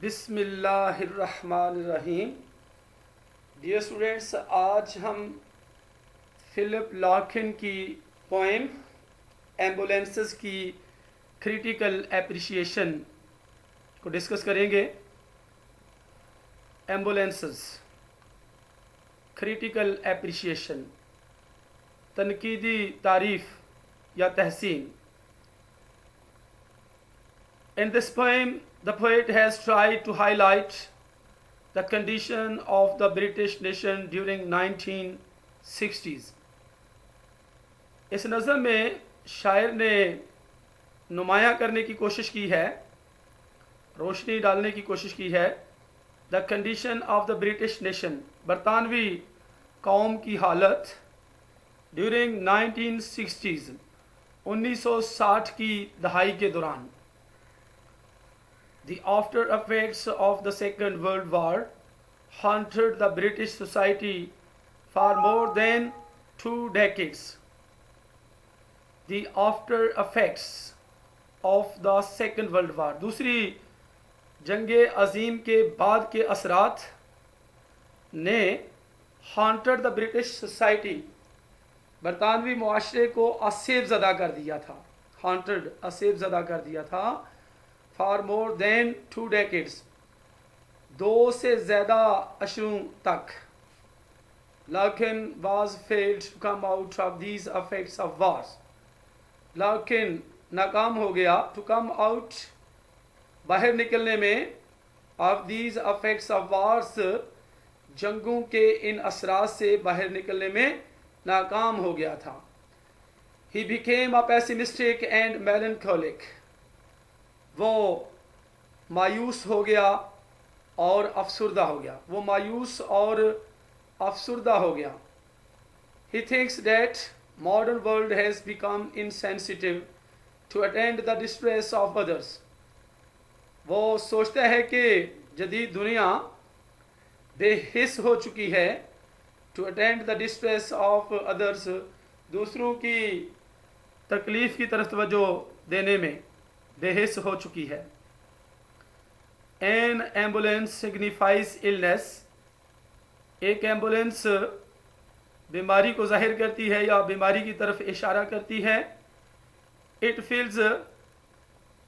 बिस्मिल्लाहिर्रहमानिर्रहीम। Dear students, आज हम फिलिप लॉकिन की पोएम एम्बुलेंसेस की क्रिटिकल एप्रिसिएशन को डिस्कस करेंगे। एम्बुलेंसेस क्रिटिकल एप्रिसिएशन, तनकीदी तारीफ़ या तहसीन। In this poem, the poet has tried to highlight the condition of the British nation during 1960s. इस नज़म में शायर ने नुमायाँ करने की कोशिश की है, रोशनी डालने की कोशिश की है the condition of the British nation, बरतानवी कौम की हालत ड्यूरिंग 1960s, 1960 की दहाई के दौरान। The after effects of the Second World War haunted the British society for more than 2 decades. The after effects of the Second World War, दूसरी जंगे अजीम के बाद के असरात ने haunted the British society, बरतानवी मुआशरे को असेब ज़दा कर दिया था। haunted असेब ज़दा कर दिया था फॉर मोर देन 2 decades, 2 से ज़्यादा अशरों तक। लेकिन was failed to come out of these effects of wars, लेकिन नाकाम हो गया टू कम आउट, बाहर निकलने में, of these effects of wars, जंगों के इन असरात से बाहर निकलने में नाकाम हो गया था। He became a pessimistic and melancholic, वो मायूस हो गया और अफसुर्दा हो गया। वो मायूस और अफसुर्दा हो गया। He thinks that modern world has become insensitive to attend the distress of others. वो सोचता है कि जदीद दुनिया बेहिस हो चुकी है, to attend the distress of others, दूसरों की तकलीफ़ की तरफ तवज्जो देने में बेहिस हो चुकी है। एन एम्बुलेंस सिग्निफाइज इलनेस, एक एम्बुलेंस बीमारी को जाहिर करती है या बीमारी की तरफ इशारा करती है। It fills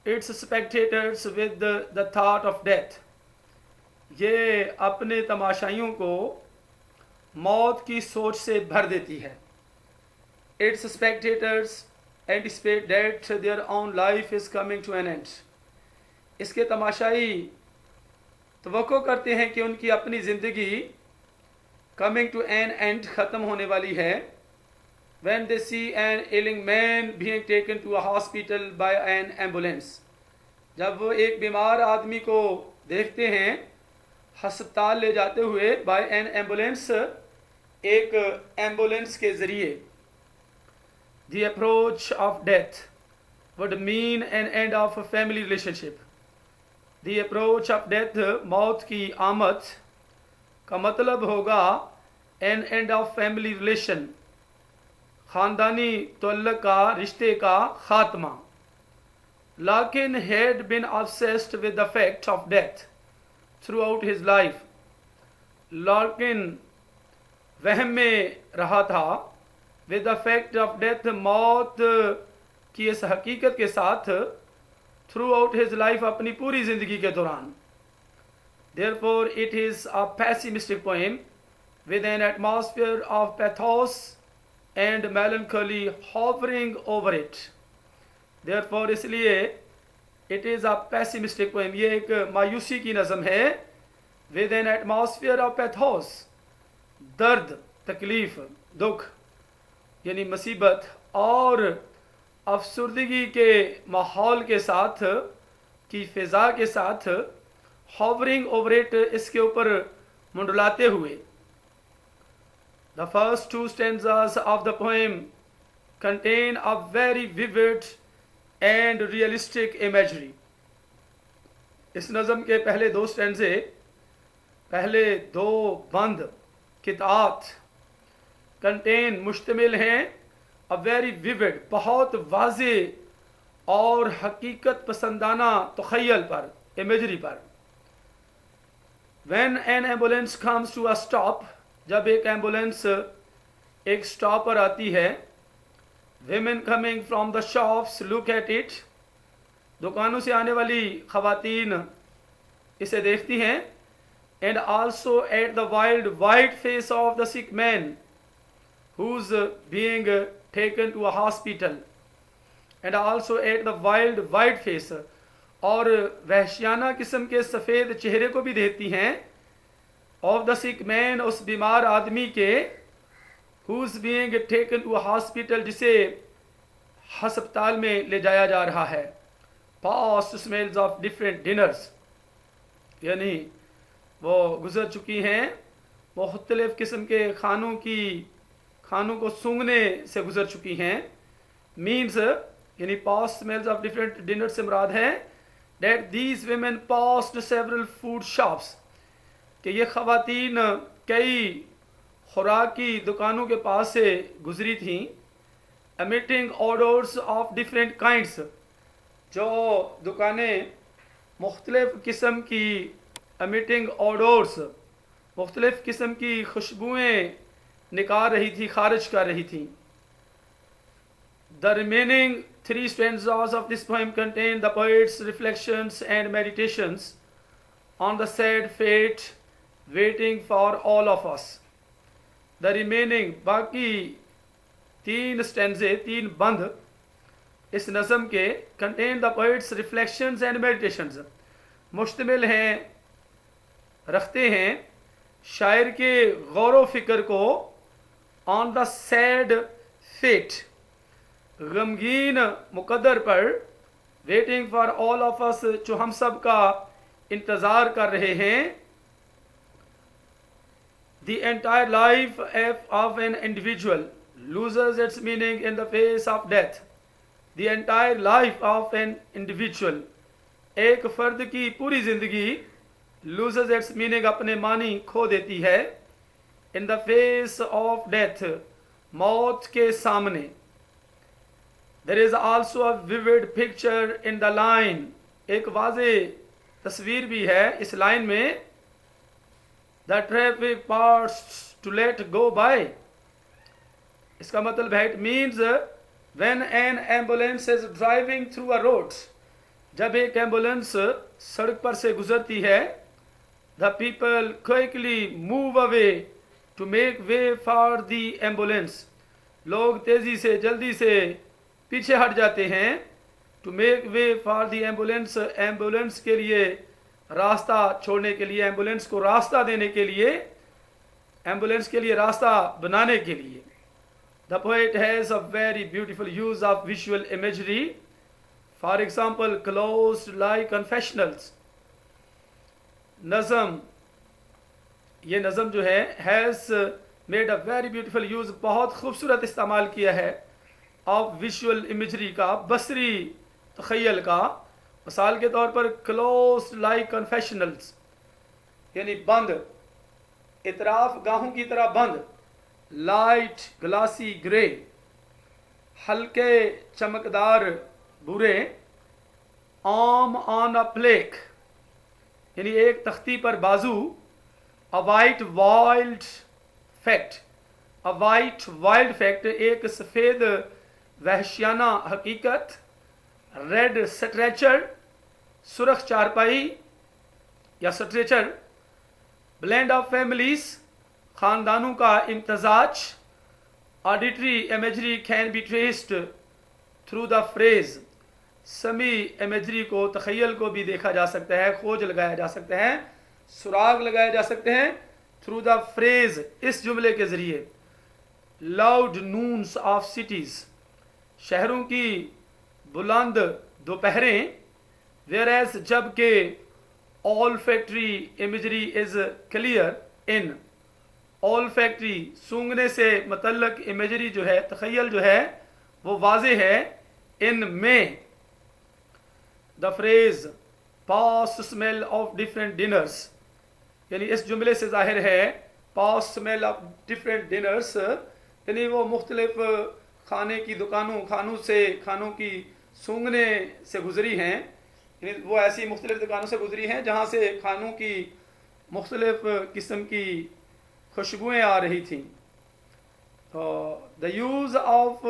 its spectators with the thought of death, ये अपने तमाशाइयों को मौत की सोच से भर देती है। It's spectators anticipate that their own life is coming to an end, इसके तमाशाई तवक्को करते हैं कि उनकी अपनी ज़िंदगी coming to an end, ख़त्म होने वाली है। when they see an ailing man being taken to a hospital by an ambulance, जब वो एक बीमार आदमी को देखते हैं हस्पताल ले जाते हुए by an ambulance, एक एम्बुलेंस के ज़रिए। The approach of death would mean an end of a family relationship. The approach of death, मौत की आमद का मतलब होगा an end of family relation, ख़ानदानी तल्लुक़ का, रिश्ते का ख़ात्मा। लेकिन had been obsessed with the fact of death throughout his life, लेकिन वहम में रहा था with the fact of death, मौत की इस हकीकत के साथ, थ्रू आउट हिज लाइफ, अपनी पूरी ज़िंदगी के दौरान। Therefore it is a pessimistic poem with an atmosphere of pathos and melancholy hovering over it. Therefore इसलिए it is a pessimistic poem, ये एक मायूसी की नज़म है। With an atmosphere of pathos, दर्द, तकलीफ़, दुख यानी मुसीबत और अफसुर्दगी के माहौल के साथ, की फ़िज़ा के साथ, हॉवरिंग ओवर इट, इसके ऊपर मुंडलाते हुए। The first 2 stanzas of the poem contain a very vivid and realistic imagery. इस नज़म के पहले 2 स्टैंजे, पहले 2 बंद कितात कंटेन, मुश्तमिल हैं अ वेरी विविड, बहुत वाज़े और हकीकत पसंदाना तख़य्युल पर, इमेजरी पर। When an ambulance comes to a stop, जब एक एम्बुलेंस एक स्टॉप पर आती है, women coming from the shops look at it, दुकानों से आने वाली खवातीन इसे देखती हैं, and also at the wild white face of the sick man who's being taken to a hospital, and also at the wild white face, और वहशियाना किस्म के सफ़ेद चेहरे को भी देखती हैं, ऑफ द सिक मैन, उस बीमार आदमी के, whose being taken to hospital, जिसे हस्पताल में ले जाया जा रहा है। Past smells of different dinners, यानी वो गुजर चुकी हैं मुख्तलिफ किस्म के खानों को सूंघने से गुजर चुकी हैं। मीन्स यानी past smells of different dinner से मुराद है that these women passed several food shops, कि ये ख़वातीन कई खुराक की दुकानों के पास से गुजरी थीं, emitting odors of different kinds, जो दुकानें मुख्तलिफ किस्म की emitting odors, मुख्तलिफ किस्म की खुशबुएँ निकाल रही थी, खारिज कर रही थी। The remaining 3 stanzas of this poem contain the poet's reflections and meditations on the sad fate waiting for all of us. The remaining बाकी 3 stanze, 3 बंद इस नज़म के contain the poet's reflections and meditations, मुश्तमिल हैं, रखते हैं शायर के गौर व फिक्र को on the sad fate, गमगीन मुकद्दर पर, waiting for all of us, जो हम सब का इंतज़ार कर रहे हैं। The entire life of an individual loses it's meaning in the face of death. The entire life of an individual, एक फ़र्द की पूरी ज़िंदगी, लूजेस इट्स मीनिंग अपने मानी खो देती है, in the face of death, मौत के सामने। There is also a vivid picture in the line, एक वाज़े तस्वीर भी है इस लाइन में। The traffic parts to let go by, इसका मतलब है, it means when an ambulance is driving through a road, जब एक एम्बुलेंस सड़क पर से गुजरती है, the people quickly move away to make way for the ambulance, लोग तेज़ी से जल्दी से पीछे हट जाते हैं, to make way for the ambulance, ambulance के लिए रास्ता छोड़ने के लिए, एम्बुलेंस को रास्ता देने के लिए, एम्बुलेंस के लिए रास्ता बनाने के लिए। The poet has a very beautiful use of visual imagery, for example closed like confessionals. नज़म, ये नज़म जो है, has made a very beautiful use, बहुत खूबसूरत इस्तेमाल किया है ऑफ विजुअल इमेजरी का, बसरी तख़य्युल का। मिसाल के तौर पर क्लोज्ड लाइक कन्फेशनल्स, यानी बंद, इतराफ गाहों की तरह बंद, लाइट ग्लासी ग्रे, हल्के चमकदार भूरे, आर्म ऑन अ प्लेक, यानी एक तख्ती पर बाजू, a white wild fact, a white wild fact, एक सफ़ेद वहशियाना हकीकत, रेड स्ट्रेचर, सुरख चारपाई या स्ट्रेचर, ब्लेंड ऑफ फैमिलीज, ख़ानदानों का इम्तजाज, auditory imagery can be traced through the phrase, समी इमेजरी को, तख़य्युल को भी देखा जा सकता है, खोज लगाया जा सकता है, सुराग लगाए जा सकते हैं थ्रू द फ्रेज, इस जुमले के ज़रिए। लाउड नून्स ऑफ सिटीज़, शहरों की बुलंद दोपहरें, वेयर एज, जबकि all factory imagery is clear in, all factory सूंघने से मतल्लक इमेजरी जो है, तख़य्युल जो है, वो वाज़े है, इन में। The phrase past smell of different dinners, यानी इस जुमले से जाहिर है past smell of different dinners, यानी वो मुख्तलिफ खाने की दुकानों, खानों की सूंघने से गुजरी हैं, यानी वो ऐसी मुख्तलिफ दुकानों से गुजरी हैं जहाँ से खानों की मुख्तलिफ़ किस्म की खुशबुएँ आ रही थीं। तो the use of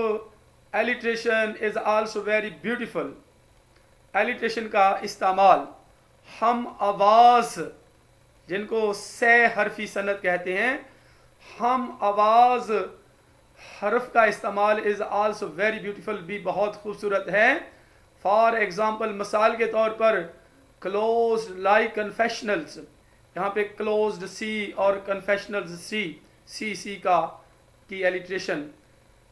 alliteration is also very beautiful. Alliteration का इस्तेमाल हम आवाज़, जिनको से हरफी सनत कहते हैं, हम आवाज़ हरफ का इस्तेमाल इज़ आल्सो वेरी ब्यूटीफुल, भी बहुत खूबसूरत है। फॉर एग्ज़ाम्पल, मिसाल के तौर पर क्लोज लाइक कन्फेशनल्स, यहाँ पे क्लोज्ड सी और कन्फेशनल्स सी का की एलिट्रेशन।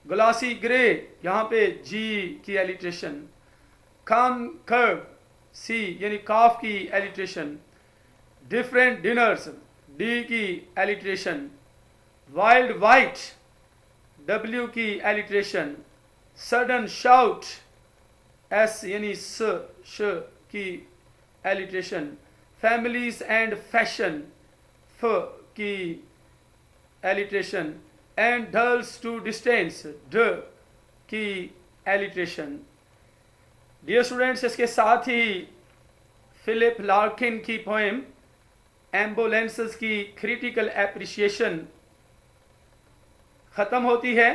ग्लासी ग्रे, यहाँ पे जी की एलिट्रेशन। कॉनकर्व सी यानी काफ की एलिट्रेशन। डिफरेंट डिनर्स डी की एलिट्रेशन। वाइल्ड वाइट डब्ल्यू की एलिट्रेशन। सडन शाउट एस यानी श की एलिट्रेशन। फैमिलीज एंड फैशन फ की alliteration. And dulls to distance ड की एलिट्रेशन। डियर स्टूडेंट्स, इसके साथ ही फिलिप लार्किन की पोएम एम्बुलेंसेस की क्रिटिकल एप्रिसिएशन ख़त्म होती है।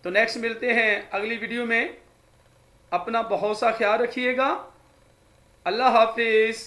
तो नेक्स्ट मिलते हैं अगली वीडियो में। अपना बहुत सा ख्याल रखिएगा। अल्लाह हाफिज़।